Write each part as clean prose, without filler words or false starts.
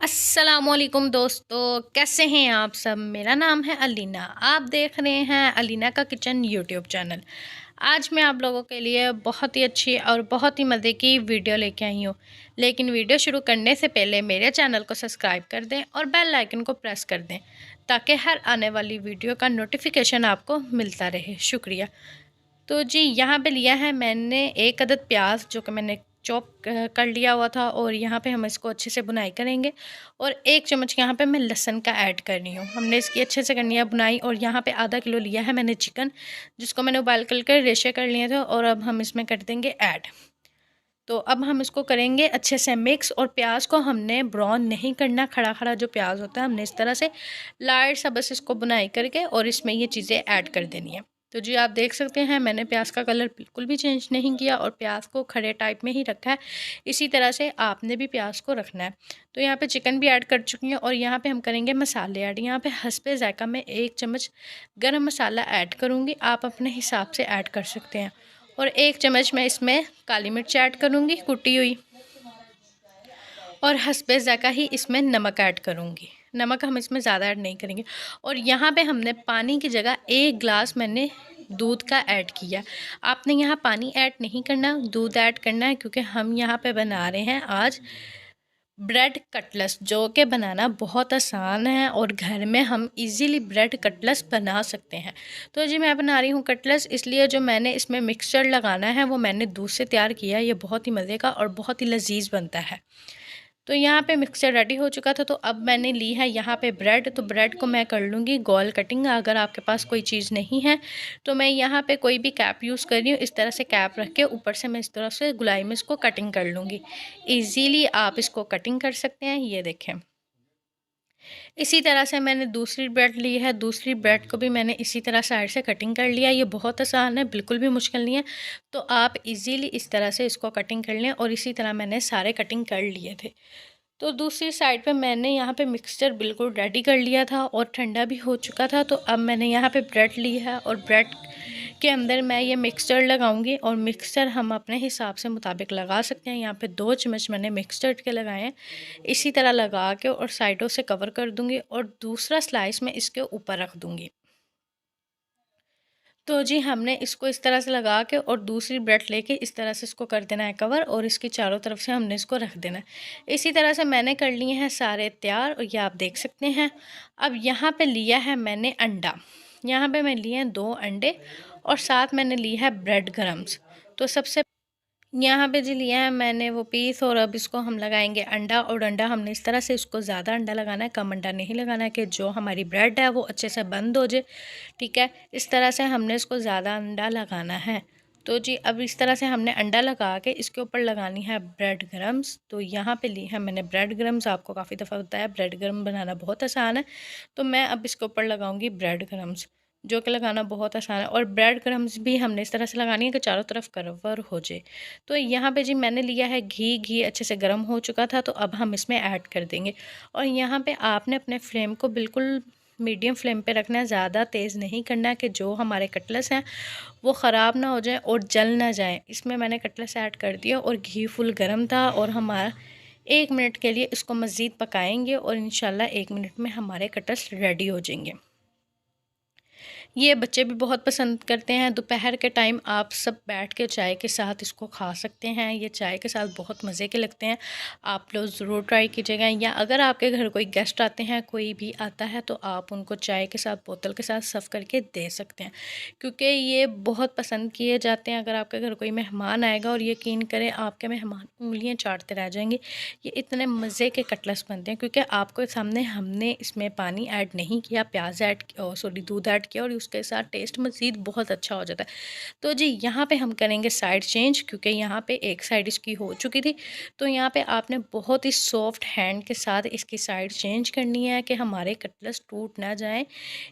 अस्सलामुअलैकुम दोस्तों, कैसे हैं आप सब। मेरा नाम है अलीना। आप देख रहे हैं अलीना का किचन यूट्यूब चैनल। आज मैं आप लोगों के लिए बहुत ही अच्छी और बहुत ही मज़े की वीडियो लेके आई हूँ। लेकिन वीडियो शुरू करने से पहले मेरे चैनल को सब्सक्राइब कर दें और बेल आइकन को प्रेस कर दें ताकि हर आने वाली वीडियो का नोटिफिकेशन आपको मिलता रहे। शुक्रिया। तो जी यहाँ पे लिया है मैंने एक अदद प्याज जो कि मैंने चॉप कर लिया हुआ था, और यहाँ पे हम इसको अच्छे से बुनाई करेंगे। और एक चम्मच यहाँ पे मैं लहसुन का ऐड कर रही हूँ। हमने इसकी अच्छे से करनी है बुनाई। और यहाँ पे आधा किलो लिया है मैंने चिकन, जिसको मैंने उबाल कर रेशे कर लिए थे, और अब हम इसमें कर देंगे ऐड। तो अब हम इसको करेंगे अच्छे से मिक्स। और प्याज को हमने ब्राउन नहीं करना, खड़ा खड़ा जो प्याज होता है हमने इस तरह से लाइट सा बस इसको बुनाई करके और इसमें ये चीज़ें ऐड कर देनी है। तो जी आप देख सकते हैं मैंने प्याज का कलर बिल्कुल भी चेंज नहीं किया और प्याज को खड़े टाइप में ही रखा है। इसी तरह से आपने भी प्याज को रखना है। तो यहाँ पे चिकन भी ऐड कर चुकी हैं, और यहाँ पे हम करेंगे मसाले ऐड। यहाँ पे हस्बे जायका में 1 चम्मच गरम मसाला ऐड करूँगी, आप अपने हिसाब से ऐड कर सकते हैं। और 1 चम्मच मैं इसमें काली मिर्च ऐड करूँगी कुटी हुई, और हस्बे ज़ायक़ा ही इसमें नमक ऐड करूँगी। नमक हम इसमें ज़्यादा ऐड नहीं करेंगे। और यहाँ पे हमने पानी की जगह 1 गिलास मैंने दूध का ऐड किया। आपने यहाँ पानी ऐड नहीं करना, दूध ऐड करना है, क्योंकि हम यहाँ पे बना रहे हैं आज ब्रेड कटलेस, जो कि बनाना बहुत आसान है और घर में हम इजीली ब्रेड कटलेस बना सकते हैं। तो जी मैं बना रही हूँ कटलेस, इसलिए जो मैंने इसमें मिक्सचर लगाना है वो मैंने दूध से तैयार किया है। ये बहुत ही मज़े का और बहुत ही लजीज बनता है। तो यहाँ पे मिक्सचर रेडी हो चुका था। तो अब मैंने ली है यहाँ पे ब्रेड। तो ब्रेड को मैं कर लूँगी गोल कटिंग। अगर आपके पास कोई चीज़ नहीं है तो मैं यहाँ पे कोई भी कैप यूज़ कर रही हूँ। इस तरह से कैप रख के ऊपर से मैं इस तरह से गुलाई में इसको कटिंग कर लूँगी। ईज़िली आप इसको कटिंग कर सकते हैं, ये देखें। इसी तरह से मैंने दूसरी ब्रेड ली है। दूसरी ब्रेड को भी मैंने इसी तरह साइड से कटिंग कर लिया। ये बहुत आसान है, बिल्कुल भी मुश्किल नहीं है। तो आप इजीली इस तरह से इसको कटिंग कर लें, और इसी तरह मैंने सारे कटिंग कर लिए थे। तो दूसरी साइड पे मैंने यहाँ पे मिक्सचर बिल्कुल रेडी कर लिया था और ठंडा भी हो चुका था। तो अब मैंने यहाँ पे ब्रेड ली है, और ब्रेड के अंदर मैं ये मिक्सचर लगाऊंगी। और मिक्सचर हम अपने हिसाब से मुताबिक लगा सकते हैं। यहाँ पे 2 चम्मच मैंने मिक्सचर के लगाए हैं। इसी तरह लगा के और साइडों से कवर कर दूंगी, और दूसरा स्लाइस मैं इसके ऊपर रख दूंगी। तो जी हमने इसको इस तरह से लगा के और दूसरी ब्रेड लेके इस तरह से इसको कर देना है कवर, और इसकी चारों तरफ से हमने इसको रख देना है। इसी तरह से मैंने कर लिए हैं सारे तैयार, और ये आप देख सकते हैं। अब यहाँ पे लिया है मैंने अंडा। यहाँ पे मैं लिए हैं 2 अंडे, और साथ मैंने ली है ब्रेड क्रम्स। तो सबसे यहाँ पे जी लिया है मैंने वो पीस, और अब इसको हम लगाएंगे अंडा। और अंडा हमने इस तरह से इसको ज़्यादा अंडा लगाना है, कम अंडा नहीं लगाना है, कि जो हमारी ब्रेड है वो अच्छे से बंद हो जाए। ठीक है, इस तरह से हमने इसको ज़्यादा अंडा लगाना है। तो जी अब इस तरह से हमने अंडा लगा के इसके ऊपर लगानी है ब्रेड क्रम्स। तो यहाँ पे ली है मैंने ब्रेड क्रम्स। आपको काफ़ी दफ़ा बताया ब्रेड क्रम्स बनाना बहुत आसान है। तो मैं अब इसके ऊपर लगाऊंगी ब्रेड क्रम्स, जो कि लगाना बहुत आसान है। और ब्रेड क्रम्स भी हमने इस तरह से लगानी है कि चारों तरफ कवर हो जाए। तो यहाँ पे जी मैंने लिया है घी। घी अच्छे से गर्म हो चुका था, तो अब हम इसमें ऐड कर देंगे। और यहाँ पे आपने अपने फ्लेम को बिल्कुल मीडियम फ्लेम पे रखना है, ज़्यादा तेज़ नहीं करना है, कि जो हमारे कटलेस हैं वो ख़राब ना हो जाए और जल ना जाए। इसमें मैंने कटलेस ऐड कर दिया, और घी फुल गर्म था, और हमारा 1 मिनट के लिए इसको मज़ीद पकाएंगे, और इंशाल्लाह 1 मिनट में हमारे कटलेस रेडी हो जाएंगे। ये बच्चे भी बहुत पसंद करते हैं। दोपहर के टाइम आप सब बैठ के चाय के साथ इसको खा सकते हैं। ये चाय के साथ बहुत मज़े के लगते हैं। आप लोग ज़रूर ट्राई कीजिएगा, या अगर आपके घर कोई गेस्ट आते हैं, कोई भी आता है, तो आप उनको चाय के साथ बोतल के साथ सर्व करके दे सकते हैं, क्योंकि ये बहुत पसंद किए जाते हैं। अगर आपके घर कोई मेहमान आएगा, और यकीन करें आपके मेहमान उंगलियाँ चाटते रह जाएंगे। ये इतने मज़े के कटलेस बनते हैं, क्योंकि आपके सामने हमने इसमें पानी ऐड नहीं किया, प्याज ऐड सॉरी दूध ऐड किया, और उसके साथ टेस्ट मज़ीद बहुत अच्छा हो जाता है। तो जी यहाँ पे हम करेंगे साइड चेंज, क्योंकि यहाँ पे एक साइड इसकी हो चुकी थी। तो यहाँ पे आपने बहुत ही सॉफ्ट हैंड के साथ इसकी साइड चेंज करनी है, कि हमारे कटलेस टूट ना जाए।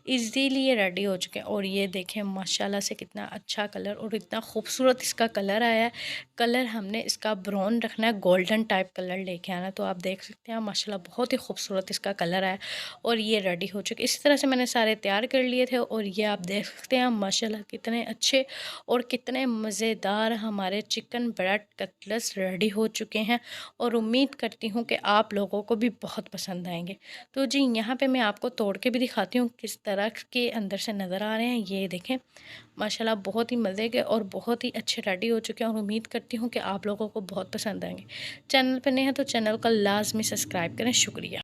इजीली ये रेडी हो चुके हैं। और ये देखें माशाल्लाह से कितना अच्छा कलर और इतना खूबसूरत इसका कलर आया है। कलर हमने इसका ब्राउन रखना है, गोल्डन टाइप कलर लेके आना। तो आप देख सकते हैं माशाल्लाह बहुत ही खूबसूरत इसका कलर आया, और ये रेडी हो चुके। इस तरह से मैंने सारे तैयार कर लिए थे, और ये आप देख सकते हैं माशाल्लाह कितने अच्छे और कितने मज़ेदार हमारे चिकन ब्रेड कटलेट्स रेडी हो चुके हैं और उम्मीद करती हूँ कि आप लोगों को भी बहुत पसंद आएंगे। तो जी यहाँ पे मैं आपको तोड़ के भी दिखाती हूँ किस तरह के अंदर से नज़र आ रहे हैं। ये देखें माशाल्लाह बहुत ही मज़े के और बहुत ही अच्छे रेडी हो चुके हैं और उम्मीद करती हूँ कि आप लोगों को बहुत पसंद आएंगे। चैनल पर नए हैं तो चैनल को लाजमी सब्सक्राइब करें। शुक्रिया।